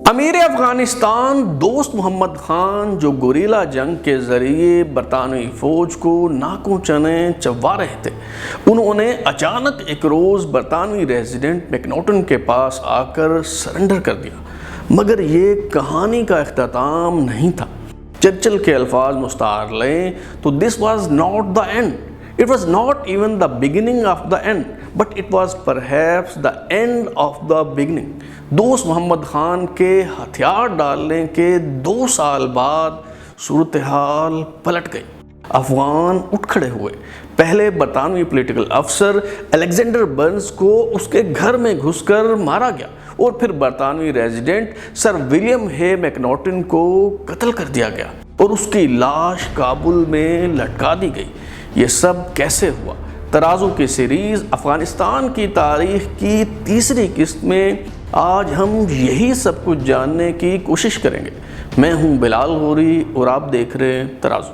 امیر افغانستان دوست محمد خان جو گوریلا جنگ کے ذریعے برطانوی فوج کو ناکوں چنے چبوا رہے تھے، انہوں نے اچانک ایک روز برطانوی ریزیڈنٹ میکناٹن کے پاس آ کر سرنڈر کر دیا۔ مگر یہ کہانی کا اختتام نہیں تھا۔ چرچل کے الفاظ مستعار لیں تو this was not the end. It was not even the beginning of the end, but it was perhaps the end of the beginning. دوست محمد خان کے ہتھیار ڈالنے کے 2 سال بعد صورتحال پلٹ گئی۔ افغان اٹھ کھڑے ہوئے۔ پہلے برطانوی پولیٹیکل افسر الیگزینڈر برنز کو اس کے گھر میں گھس کر مارا گیا، اور پھر برطانوی ریزیڈنٹ سر ولیم ہے میکناٹن کو قتل کر دیا گیا اور اس کی لاش کابل میں لٹکا دی گئی۔ یہ سب کیسے ہوا؟ ترازو کی سیریز افغانستان کی تاریخ کی 3ری قسط میں آج ہم یہی سب کچھ جاننے کی کوشش کریں گے۔ میں ہوں بلال غوری اور آپ دیکھ رہے ہیں ترازو۔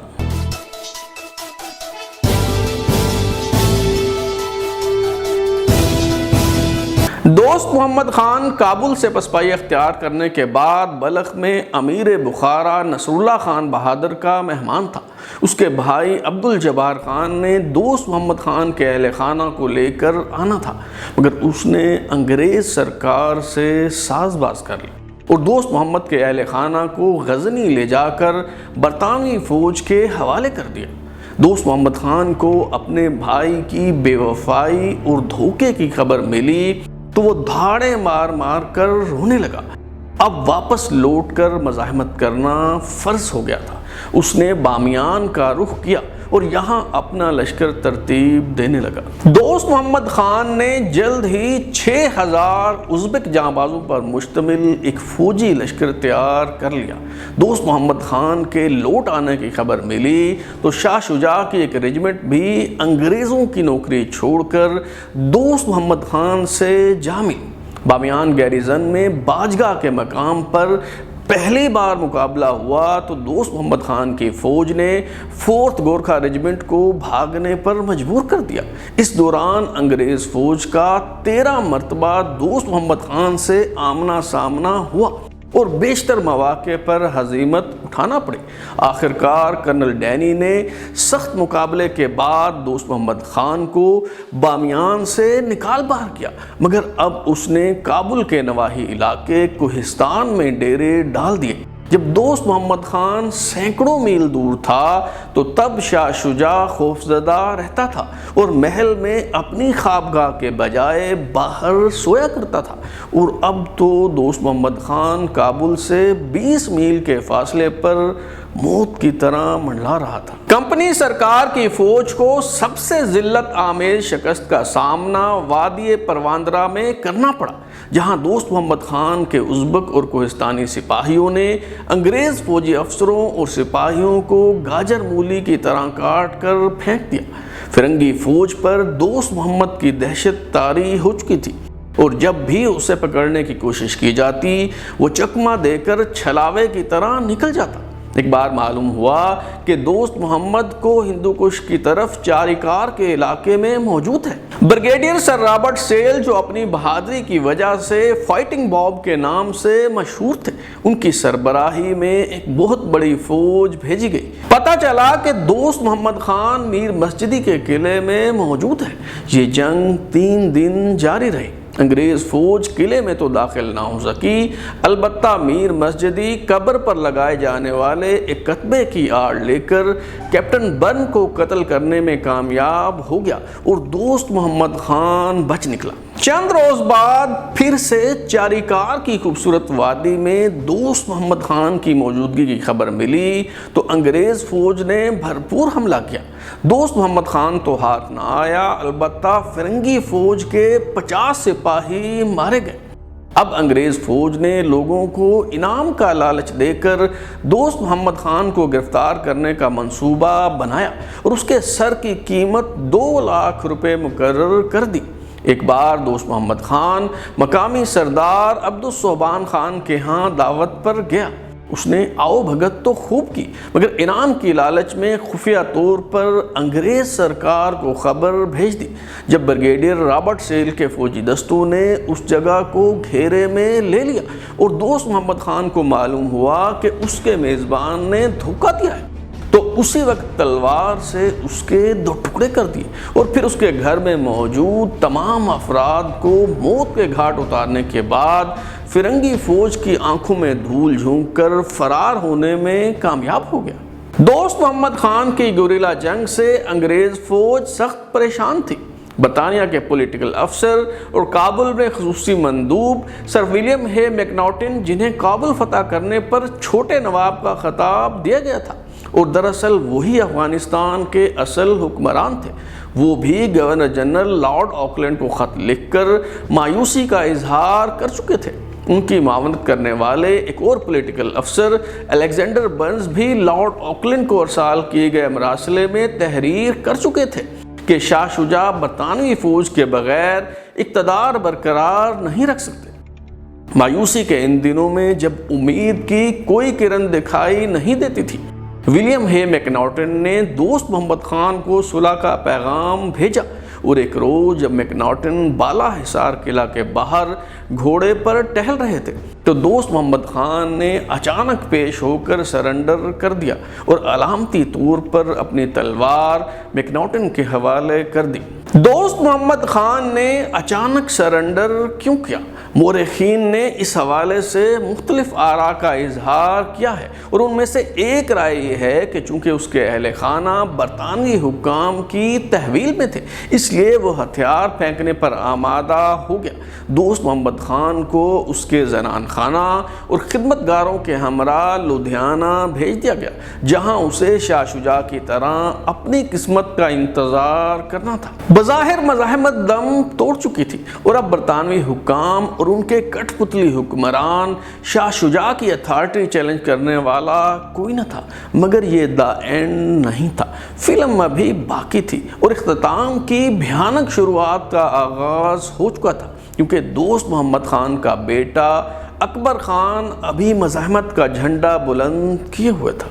دوست محمد خان کابل سے پسپائی اختیار کرنے کے بعد بلخ میں امیر بخارا نصر اللہ خان بہادر کا مہمان تھا۔ اس کے بھائی عبد الجبار خان نے دوست محمد خان کے اہل خانہ کو لے کر آنا تھا، مگر اس نے انگریز سرکار سے ساز باز کر لی اور دوست محمد کے اہل خانہ کو غزنی لے جا کر برطانوی فوج کے حوالے کر دیا۔ دوست محمد خان کو اپنے بھائی کی بے وفائی اور دھوکے کی خبر ملی تو وہ دھاڑے مار مار کر رونے لگا۔ اب واپس لوٹ کر مزاحمت کرنا فرض ہو گیا تھا۔ اس نے بامیان کا رخ کیا اور یہاں اپنا لشکر ترتیب دینے لگا۔ دوست محمد خان نے جلد ہی 6000 ازبک جانبازوں پر مشتمل ایک فوجی لشکر تیار کر لیا۔ دوست محمد خان کے لوٹ آنے کی خبر ملی تو شاہ شجاع کی ایک ریجمنٹ بھی انگریزوں کی نوکری چھوڑ کر دوست محمد خان سے جا ملی۔ بامیان گیریزن میں باجگاہ کے مقام پر پہلی بار مقابلہ ہوا تو دوست محمد خان کی فوج نے 4th گورکھا ریجمنٹ کو بھاگنے پر مجبور کر دیا۔ اس دوران انگریز فوج کا 13 مرتبہ دوست محمد خان سے آمنا سامنا ہوا اور بیشتر مواقع پر ہزیمت اٹھانا پڑی۔ آخرکار کرنل ڈینی نے سخت مقابلے کے بعد دوست محمد خان کو بامیان سے نکال باہر کیا، مگر اب اس نے کابل کے نواحی علاقے کوہستان میں ڈیرے ڈال دیے۔ جب دوست محمد خان سینکڑوں میل دور تھا تو تب شاہ شجاع خوفزدہ رہتا تھا اور محل میں اپنی خوابگاہ کے بجائے باہر سویا کرتا تھا، اور اب تو دوست محمد خان کابل سے 20 میل کے فاصلے پر موت کی طرح منڈلا رہا تھا۔ کمپنی سرکار کی فوج کو سب سے ذلت آمیز شکست کا سامنا وادی پرواندرا میں کرنا پڑا، جہاں دوست محمد خان کے ازبک اور کوہستانی سپاہیوں نے انگریز فوجی افسروں اور سپاہیوں کو گاجر مولی کی طرح کاٹ کر پھینک دیا۔ فرنگی فوج پر دوست محمد کی دہشت طاری ہو چکی تھی، اور جب بھی اسے پکڑنے کی کوشش کی جاتی وہ چکمہ دے کر چھلاوے کی طرح نکل جاتا۔ ایک بار معلوم ہوا کہ دوست محمد کو ہندو کش کی طرف چاریکار کے علاقے میں موجود ہے۔ بریگیڈیئر سر رابرٹ سیل جو اپنی بہادری کی وجہ سے فائٹنگ باب کے نام سے مشہور تھے، ان کی سربراہی میں ایک بہت بڑی فوج بھیجی گئی۔ پتہ چلا کہ دوست محمد خان میر مسجدی کے قلعے میں موجود ہے۔ یہ جنگ 3 دن جاری رہی۔ انگریز فوج قلعے میں تو داخل نہ ہو سکی، البتہ میر مسجدی قبر پر لگائے جانے والے ایک کتبے کی آڑ لے کر کیپٹن برن کو قتل کرنے میں کامیاب ہو گیا اور دوست محمد خان بچ نکلا۔ چند روز بعد پھر سے چاریکار کی خوبصورت وادی میں دوست محمد خان کی موجودگی کی خبر ملی تو انگریز فوج نے بھرپور حملہ کیا۔ دوست محمد خان تو ہاتھ نہ آیا، البتہ فرنگی فوج کے 50 سپاہی مارے گئے۔ اب انگریز فوج نے لوگوں کو انعام کا لالچ دے کر دوست محمد خان کو گرفتار کرنے کا منصوبہ بنایا اور اس کے سر کی قیمت 2 لاکھ روپے مقرر کر دی۔ ایک بار دوست محمد خان مقامی سردار عبد الصوبان خان کے ہاں دعوت پر گیا۔ اس نے آؤ بھگت تو خوب کی، مگر انعام کی لالچ میں خفیہ طور پر انگریز سرکار کو خبر بھیج دی۔ جب بریگیڈیئر رابرٹ سیل کے فوجی دستوں نے اس جگہ کو گھیرے میں لے لیا اور دوست محمد خان کو معلوم ہوا کہ اس کے میزبان نے دھوکہ دیا ہے، تو اسی وقت تلوار سے اس کے 2 ٹکڑے کر دیے اور پھر اس کے گھر میں موجود تمام افراد کو موت کے گھاٹ اتارنے کے بعد فرنگی فوج کی آنکھوں میں دھول جھونک کر فرار ہونے میں کامیاب ہو گیا۔ دوست محمد خان کی گوریلا جنگ سے انگریز فوج سخت پریشان تھی۔ برطانیہ کے پولیٹیکل افسر اور کابل میں خصوصی مندوب سر ولیم ہے میکناٹن، جنہیں کابل فتح کرنے پر چھوٹے نواب کا خطاب دیا گیا تھا اور دراصل وہی افغانستان کے اصل حکمران تھے، وہ بھی گورنر جنرل لارڈ آکلینڈ کو خط لکھ کر مایوسی کا اظہار کر چکے تھے۔ ان کی معاونت کرنے والے ایک اور پولیٹیکل افسر الیگزینڈر برنز بھی لارڈ آکلینڈ کو ارسال کیے گئے مراسلے میں تحریر کر چکے تھے کہ شاہ شجاع برطانوی فوج کے بغیر اقتدار برقرار نہیں رکھ سکتے۔ مایوسی کے ان دنوں میں جب امید کی کوئی کرن دکھائی نہیں دیتی تھی، ولیم ہے میکناٹن نے دوست محمد خان کو صلح کا پیغام بھیجا اور ایک روز جب میکناٹن بالا حصار قلعہ کے باہر گھوڑے پر ٹہل رہے تھے تو دوست محمد خان نے اچانک پیش ہو کر سرنڈر کر دیا اور علامتی طور پر اپنی تلوار میکناٹن کے حوالے کر دی۔ دوست محمد خان نے اچانک سرنڈر کیوں کیا؟ مورخین نے اس حوالے سے مختلف آراء کا اظہار کیا ہے اور ان میں سے ایک رائے یہ ہے کہ چونکہ اس کے اہل خانہ برطانوی حکام کی تحویل میں تھے، اس لیے وہ ہتھیار پھینکنے پر آمادہ ہو گیا۔ دوست محمد خان کو اس کے زنان خانہ اور خدمتگاروں کے ہمراہ لدھیانہ بھیج دیا گیا، جہاں اسے شاہ شجاع کی طرح اپنی قسمت کا انتظار کرنا تھا۔ بظاہر مزاحمت دم توڑ چکی تھی اور اب برطانوی حکام اور ان کے کٹ پتلی حکمران شاہ شجاع کی اتھارٹی چیلنج کرنے والا کوئی نہ تھا، مگر یہ دا اینڈ نہیں تھا۔ فلم ابھی باقی تھی اور اختتام کی بھیانک شروعات کا آغاز ہو چکا تھا، کیونکہ دوست محمد خان کا بیٹا اکبر خان ابھی مزاحمت کا جھنڈا بلند کیے ہوئے تھا۔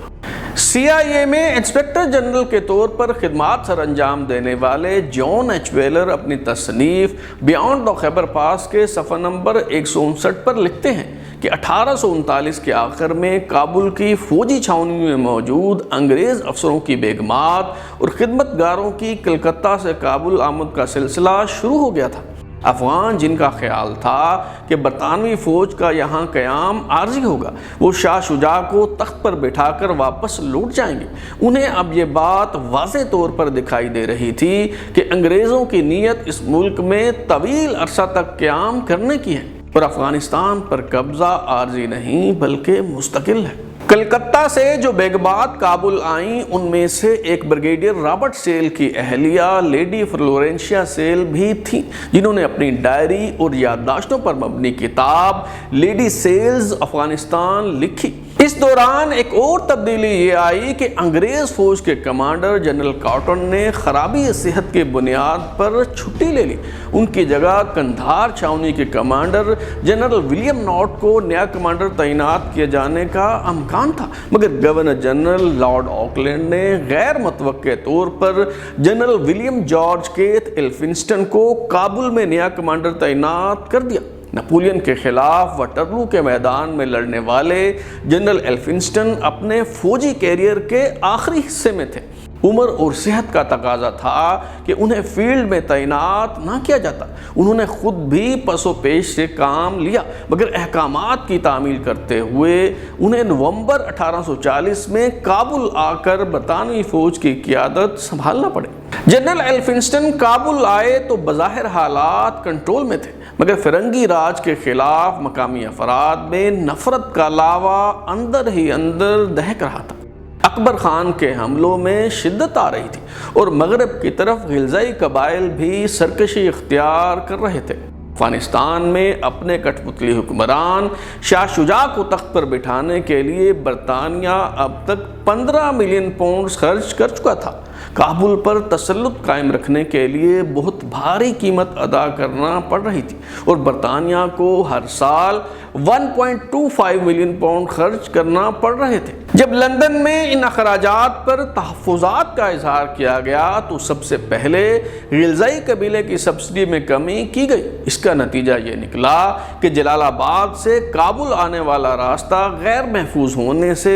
CIA میں انسپیکٹر جنرل کے طور پر خدمات سر انجام دینے والے جان ایچ ویلر اپنی تصنیف بیانڈ دا خیبر پاس کے صفحہ نمبر 159 پر لکھتے ہیں کہ 1839 کے آخر میں کابل کی فوجی چھاؤنی میں موجود انگریز افسروں کی بیگمات اور خدمتگاروں کی کلکتہ سے کابل آمد کا سلسلہ شروع ہو گیا تھا۔ افغان جن کا خیال تھا کہ برطانوی فوج کا یہاں قیام عارضی ہوگا، وہ شاہ شجاع کو تخت پر بٹھا کر واپس لوٹ جائیں گے، انہیں اب یہ بات واضح طور پر دکھائی دے رہی تھی کہ انگریزوں کی نیت اس ملک میں طویل عرصہ تک قیام کرنے کی ہے اور افغانستان پر قبضہ عارضی نہیں بلکہ مستقل ہے۔ کلکتہ سے جو بیگمات کابل آئیں ان میں سے ایک بریگیڈیئر رابرٹ سیل کی اہلیہ لیڈی فلورینشیا سیل بھی تھیں، جنہوں نے اپنی ڈائری اور یادداشتوں پر مبنی کتاب لیڈی سیلز افغانستان لکھی۔ اس دوران ایک اور تبدیلی یہ آئی کہ انگریز فوج کے کمانڈر جنرل کاٹن نے خرابی صحت کی بنیاد پر چھٹی لے لی۔ ان کی جگہ کندھار چھاؤنی کے کمانڈر جنرل ولیم ناٹ کو نیا کمانڈر تعینات کیے جانے کا امکان تھا، مگر گورنر جنرل لارڈ آکلینڈ نے غیر متوقع طور پر general William George Keith Elphinstone کو کابل میں نیا کمانڈر تعینات کر دیا۔ نپولین کے خلاف وٹرلو کے میدان میں لڑنے والے جنرل ایلفنسٹن اپنے فوجی کیریئر کے آخری حصے میں تھے۔ عمر اور صحت کا تقاضا تھا کہ انہیں فیلڈ میں تعینات نہ کیا جاتا۔ انہوں نے خود بھی پس و پیش سے کام لیا، مگر احکامات کی تعمیل کرتے ہوئے انہیں نومبر 1840 میں کابل آ کر برطانوی فوج کی قیادت سنبھالنا پڑے۔ جنرل ایلفنسٹن کابل آئے تو بظاہر حالات کنٹرول میں تھے، مگر فرنگی راج کے خلاف مقامی افراد میں نفرت کا لاوا اندر ہی اندر دہک رہا تھا۔ اکبر خان کے حملوں میں شدت آ رہی تھی اور مغرب کی طرف غلزائی قبائل بھی سرکشی اختیار کر رہے تھے۔ افغانستان میں اپنے کٹ پتلی حکمران شاہ شجاع کو تخت پر بٹھانے کے لیے برطانیہ اب تک 15 ملین پاؤنڈز خرچ کر چکا تھا۔ کابل پر تسلط قائم رکھنے کے لیے بہت بھاری قیمت ادا کرنا پڑ رہی تھی اور برطانیہ کو ہر سال 1.25 ملین پاؤنڈ خرچ کرنا پڑ رہے تھے۔ جب لندن میں ان اخراجات پر تحفظات کا اظہار کیا گیا تو سب سے پہلے غلزائی قبیلے کی سبسڈی میں کمی کی گئی۔ اس کا نتیجہ یہ نکلا کہ جلال آباد سے کابل آنے والا راستہ غیر محفوظ ہونے سے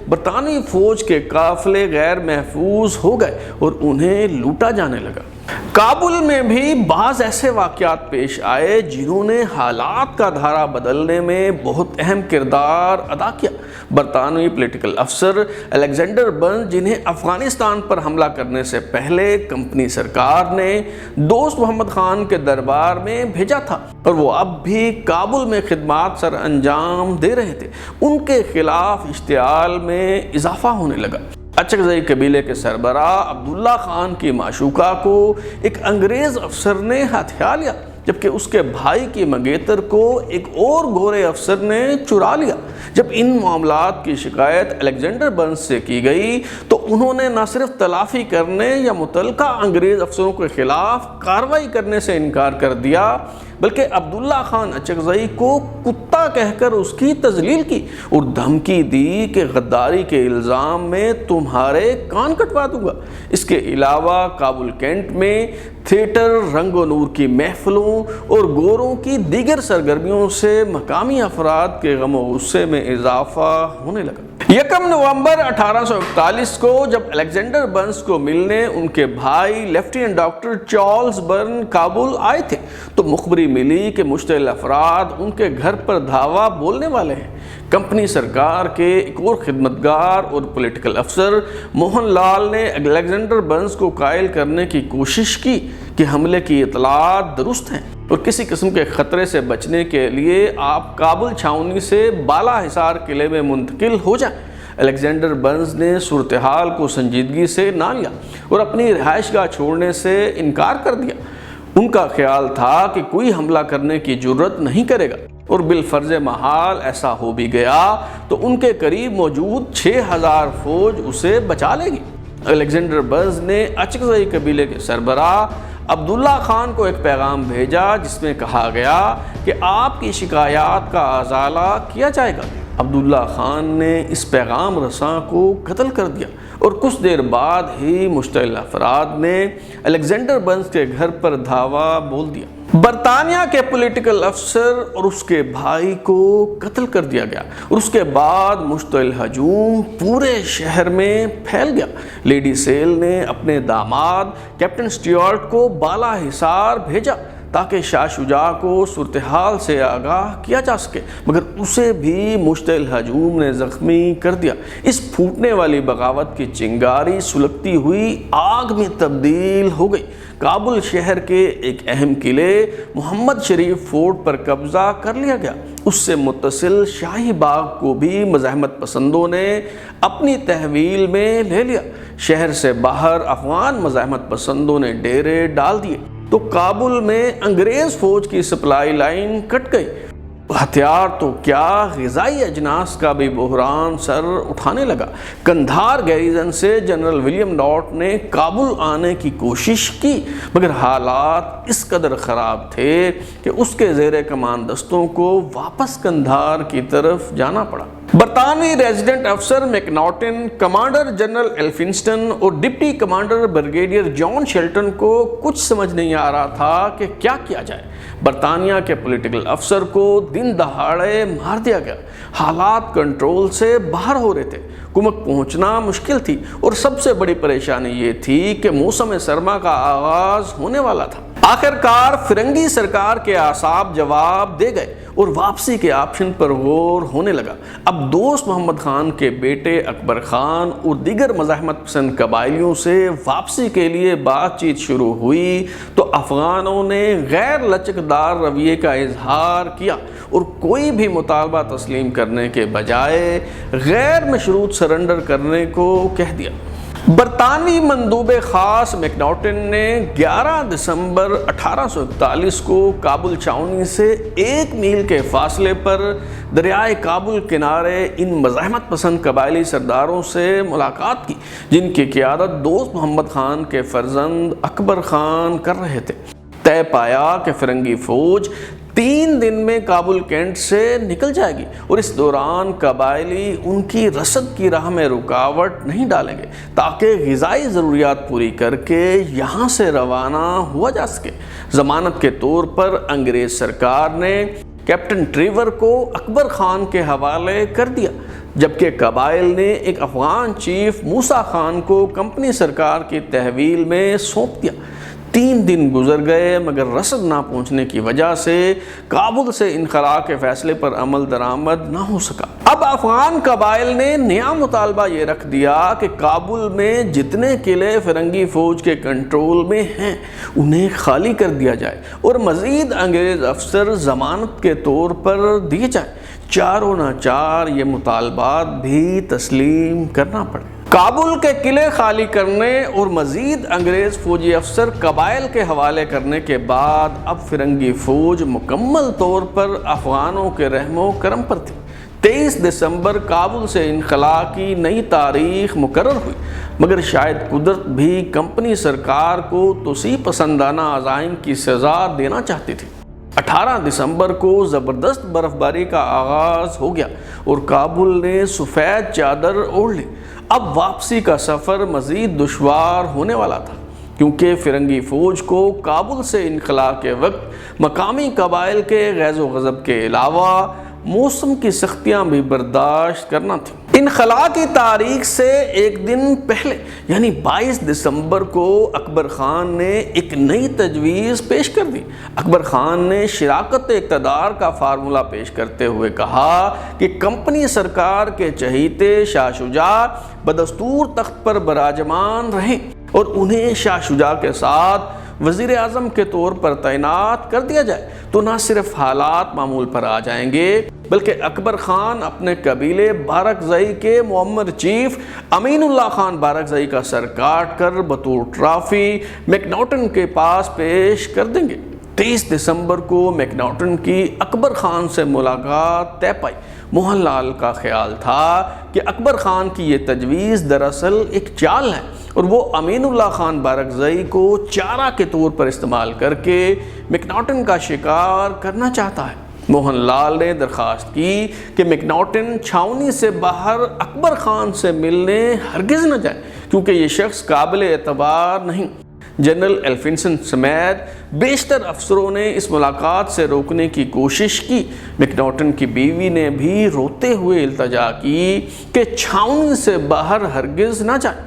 برطانوی فوج کے قافلے غیر محفوظ ہو گئے اور انہیں لوٹا جانے لگا۔ کابل میں بھی بعض ایسے واقعات پیش آئے جنہوں نے حالات کا دھارا بدلنے میں بہت اہم کردار ادا کیا۔ برطانوی پولیٹیکل افسر الیگزینڈر برنز، جنہیں افغانستان پر حملہ کرنے سے پہلے کمپنی سرکار نے دوست محمد خان کے دربار میں بھیجا تھا اور وہ اب بھی کابل میں خدمات سر انجام دے رہے تھے، ان کے خلاف اشتعال میں اضافہ ہونے لگا۔ اچکزئی قبیلے کے سربراہ عبداللہ خان کی معشوقہ کو ایک انگریز افسر نے ہتھیا لیا، جبکہ اس کے بھائی کی منگیتر کو ایک اور گورے افسر نے چرا لیا۔ جب ان معاملات کی شکایت الیگزینڈر برنز سے کی گئی تو انہوں نے نہ صرف تلافی کرنے یا متعلقہ انگریز افسروں کے خلاف کارروائی کرنے سے انکار کر دیا، بلکہ عبداللہ خان اچکزئی کو کتا کہہ کر اس کی تذلیل کی اور دھمکی دی کہ غداری کے الزام میں تمہارے کان کٹوا دوں گا۔ اس کے علاوہ کابل کینٹ میں تھیٹر، رنگ و نور کی محفلوں اور گوروں کی دیگر سرگرمیوں سے مقامی افراد کے غم و غصے میں اضافہ ہونے لگا۔ 1 نومبر 1841 کو جب الیگزینڈر برنز کو ملنے ان کے بھائی lieutenant doctor Charles Burnes Kabul آئے تھے تو مخبری ملی کہ مشتعل افراد ان کے گھر پر دھاوا بولنے والے ہیں۔ کمپنی سرکار کے ایک اور خدمتگار اور پولیٹیکل افسر موہن لال نے الیگزینڈر برنز کو قائل کرنے کی کوشش کی کہ حملے کی اطلاعات درست ہیں اور کسی قسم کے خطرے سے بچنے کے لیے آپ کابل چھاؤنی سے بالا حصار قلعے میں منتقل ہو جائیں۔ الیگزینڈر برنز نے صورتحال کو سنجیدگی سے نہ لیا اور اپنی رہائش گاہ چھوڑنے سے انکار کر دیا۔ ان کا خیال تھا کہ کوئی حملہ کرنے کی جرت نہیں کرے گا اور بالفرض محال ایسا ہو بھی گیا تو ان کے قریب موجود 6000 فوج اسے بچا لے گی۔ الیگزینڈر برنز نے اچکزئی قبیلے کے سربراہ عبداللہ خان کو ایک پیغام بھیجا جس میں کہا گیا کہ آپ کی شکایات کا ازالہ کیا جائے گا۔ عبداللہ خان نے اس پیغام رساں کو قتل کر دیا اور کچھ دیر بعد ہی مشتعل افراد نے الیگزینڈر برنز کے گھر پر دھاوا بول دیا۔ برطانیہ کے پولیٹیکل افسر اور اس کے بھائی کو قتل کر دیا گیا اور اس کے بعد مشتعل ہجوم پورے شہر میں پھیل گیا۔ لیڈی سیل نے اپنے داماد کیپٹن سٹیورٹ کو بالا حصار بھیجا تاکہ شاہ شجاع کو صورتحال سے آگاہ کیا جا سکے، مگر اسے بھی مشتعل ہجوم نے زخمی کر دیا۔ اس پھوٹنے والی بغاوت کی چنگاری سلگتی ہوئی آگ میں تبدیل ہو گئی۔ کابل شہر کے ایک اہم قلعے محمد شریف فورٹ پر قبضہ کر لیا گیا۔ اس سے متصل شاہی باغ کو بھی مزاحمت پسندوں نے اپنی تحویل میں لے لیا۔ شہر سے باہر افغان مزاحمت پسندوں نے ڈیرے ڈال دیے تو کابل میں انگریز فوج کی سپلائی لائن کٹ گئی۔ ہتھیار تو کیا، غذائی اجناس کا بھی بحران سر اٹھانے لگا۔ کندھار گیریزن سے جنرل ولیم ناٹ نے کابل آنے کی کوشش کی مگر حالات اس قدر خراب تھے کہ اس کے زیر کمان دستوں کو واپس کندھار کی طرف جانا پڑا۔ برطانوی ریزیڈنٹ افسر میکناٹن، کمانڈر جنرل ایلفنسٹن اور ڈپٹی کمانڈر بریگیڈیئر جان شیلٹن کو کچھ سمجھ نہیں آ رہا تھا کہ کیا کیا جائے۔ برطانیہ کے پولیٹیکل افسر کو دن دہاڑے مار دیا گیا۔ حالات کنٹرول سے باہر ہو رہے تھے، کمک پہنچنا مشکل تھی اور سب سے بڑی پریشانی یہ تھی کہ موسم سرما کا آغاز ہونے والا تھا۔ آخرکار فرنگی سرکار کے اعصاب جواب دے گئے اور واپسی کے آپشن پر غور ہونے لگا۔ اب دوست محمد خان کے بیٹے اکبر خان اور دیگر مزاحمت پسند قبائلیوں سے واپسی کے لیے بات چیت شروع ہوئی تو افغانوں نے غیر لچکدار رویے کا اظہار کیا اور کوئی بھی مطالبہ تسلیم کرنے کے بجائے غیر مشروط سرنڈر کرنے کو کہہ دیا۔ برطانوی مندوب خاص میکناٹن نے 11 دسمبر 1841 کو کابل چھاؤنی سے 1 میل کے فاصلے پر دریائے کابل کنارے ان مزاحمت پسند قبائلی سرداروں سے ملاقات کی جن کی قیادت دوست محمد خان کے فرزند اکبر خان کر رہے تھے۔ طے پایا کہ فرنگی فوج 3 دن میں کابل کینٹ سے نکل جائے گی اور اس دوران قبائلی ان کی رسد کی راہ میں رکاوٹ نہیں ڈالیں گے تاکہ غذائی ضروریات پوری کر کے یہاں سے روانہ ہوا جا سکے۔ ضمانت کے طور پر انگریز سرکار نے کیپٹن ٹریور کو اکبر خان کے حوالے کر دیا، جبکہ قبائل نے ایک افغان چیف موسیٰ خان کو کمپنی سرکار کی تحویل میں سونپ دیا۔ 3 دن گزر گئے مگر رسد نہ پہنچنے کی وجہ سے کابل سے انخلاء کے فیصلے پر عمل درآمد نہ ہو سکا۔ اب افغان قبائل نے نیا مطالبہ یہ رکھ دیا کہ کابل میں جتنے قلعے فرنگی فوج کے کنٹرول میں ہیں انہیں خالی کر دیا جائے اور مزید انگریز افسر ضمانت کے طور پر دیے جائیں۔ چاروں ناچار یہ مطالبات بھی تسلیم کرنا پڑے۔ کابل کے قلعے خالی کرنے اور مزید انگریز فوجی افسر قبائل کے حوالے کرنے کے بعد اب فرنگی فوج مکمل طور پر افغانوں کے رحم و کرم پر تھی۔ 23 دسمبر کابل سے انخلاء کی نئی تاریخ مقرر ہوئی، مگر شاید قدرت بھی کمپنی سرکار کو توسیع پسندانہ عزائم کی سزا دینا چاہتی تھی۔ 18 دسمبر کو زبردست برف باری کا آغاز ہو گیا اور کابل نے سفید چادر اوڑھ لی۔ اب واپسی کا سفر مزید دشوار ہونے والا تھا، کیونکہ فرنگی فوج کو کابل سے انخلاء کے وقت مقامی قبائل کے غیظ و غضب کے علاوہ موسم کی سختیاں بھی برداشت کرنا تھیں۔ انخلاء کی تاریخ سے 1 دن پہلے یعنی 22 دسمبر کو اکبر خان نے ایک نئی تجویز پیش کر دی۔ اکبر خان نے شراکت اقتدار کا فارمولہ پیش کرتے ہوئے کہا کہ کمپنی سرکار کے چہیتے شاہ شجاع بدستور تخت پر براجمان رہیں اور انہیں شاہ شجاع کے ساتھ وزیر اعظم کے طور پر تعینات کر دیا جائے تو نہ صرف حالات معمول پر آ جائیں گے بلکہ اکبر خان اپنے قبیلے بارکزئی کے معمر چیف امین اللہ خان بارکزئی کا سر کاٹ کر بطور ٹرافی میکناٹن کے پاس پیش کر دیں گے۔ 23 دسمبر کو میکناٹن کی اکبر خان سے ملاقات طے پائی۔ موہن لال کا خیال تھا کہ اکبر خان کی یہ تجویز دراصل ایک چال ہے اور وہ امین اللہ خان بارکزئی کو چارہ کے طور پر استعمال کر کے میکناٹن کا شکار کرنا چاہتا ہے۔ موہن لال نے درخواست کی کہ میکناٹن چھاؤنی سے باہر اکبر خان سے ملنے ہرگز نہ جائے کیونکہ یہ شخص قابل اعتبار نہیں۔ جنرل ایلفنسن سمیت بیشتر افسروں نے اس ملاقات سے روکنے کی کوشش کی۔ میکناٹن کی بیوی نے بھی روتے ہوئے التجا کی کہ چھاؤنی سے باہر ہرگز نہ جائے،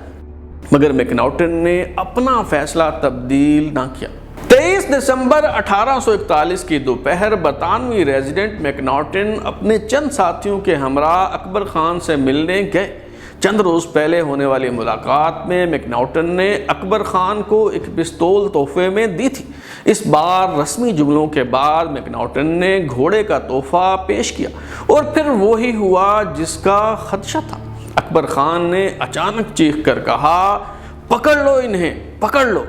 مگر میکناٹن نے اپنا فیصلہ تبدیل نہ کیا۔ 23 دسمبر 1841 کی دوپہر برطانوی ریزیڈنٹ میکناٹن اپنے چند ساتھیوں کے ہمراہ اکبر خان سے ملنے گئے۔ چند روز پہلے ہونے والی ملاقات میں میکناٹن نے اکبر خان کو ایک پستول تحفے میں دی تھی۔ اس بار رسمی جملوں کے بعد میکناٹن نے گھوڑے کا تحفہ پیش کیا اور پھر وہی ہوا جس کا خدشہ تھا۔ اکبر خان نے اچانک چیخ کر کہا، پکڑ لو انہیں، پکڑ لو۔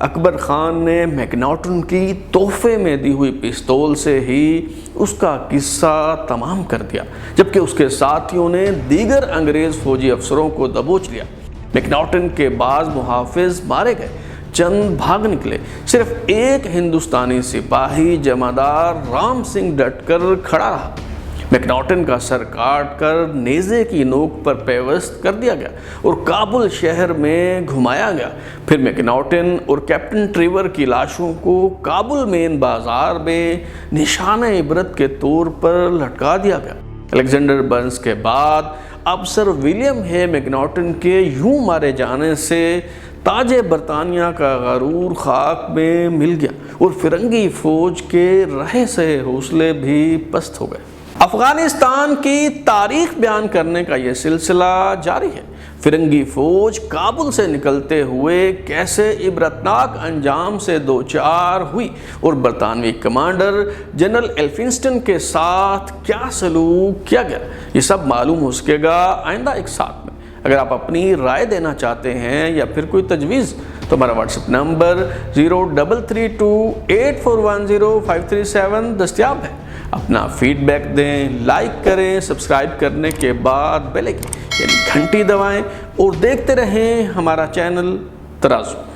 اکبر خان نے میکناٹن کی تحفے میں دی ہوئی پستول سے ہی اس کا قصہ تمام کر دیا، جبکہ اس کے ساتھیوں نے دیگر انگریز فوجی افسروں کو دبوچ لیا۔ میکناٹن کے بعض محافظ مارے گئے، چند بھاگ نکلے، صرف ایک ہندوستانی سپاہی جمعدار رام سنگھ ڈٹ کر کھڑا رہا۔ میکناٹن کا سر کاٹ کر نیزے کی نوک پر پیوست کر دیا گیا اور کابل شہر میں گھمایا گیا۔ پھر میکناٹن اور کیپٹن ٹریور کی لاشوں کو کابل مین بازار میں نشان عبرت کے طور پر لٹکا دیا گیا۔ الیگزینڈر برنز کے بعد اب سر ولیم ہے میکناٹن کے یوں مارے جانے سے تاج برطانیہ کا غرور خاک میں مل گیا اور فرنگی فوج کے رہے سہے حوصلے بھی پست ہو گئے۔ افغانستان کی تاریخ بیان کرنے کا یہ سلسلہ جاری ہے۔ فرنگی فوج کابل سے نکلتے ہوئے کیسے عبرتناک انجام سے دوچار ہوئی اور برطانوی کمانڈر جنرل ایلفنسٹن کے ساتھ کیا سلوک کیا گیا، یہ سب معلوم ہو سکے گا آئندہ ایک ساتھ میں۔ اگر آپ اپنی رائے دینا چاہتے ہیں یا پھر کوئی تجویز تو ہمارا واٹس ایپ نمبر 033284105337 دستیاب ہے۔ اپنا فیڈ بیک دیں، لائک کریں، سبسکرائب کرنے کے بعد بیل آئکن یعنی گھنٹی دبائیں اور دیکھتے رہیں ہمارا چینل ترازو۔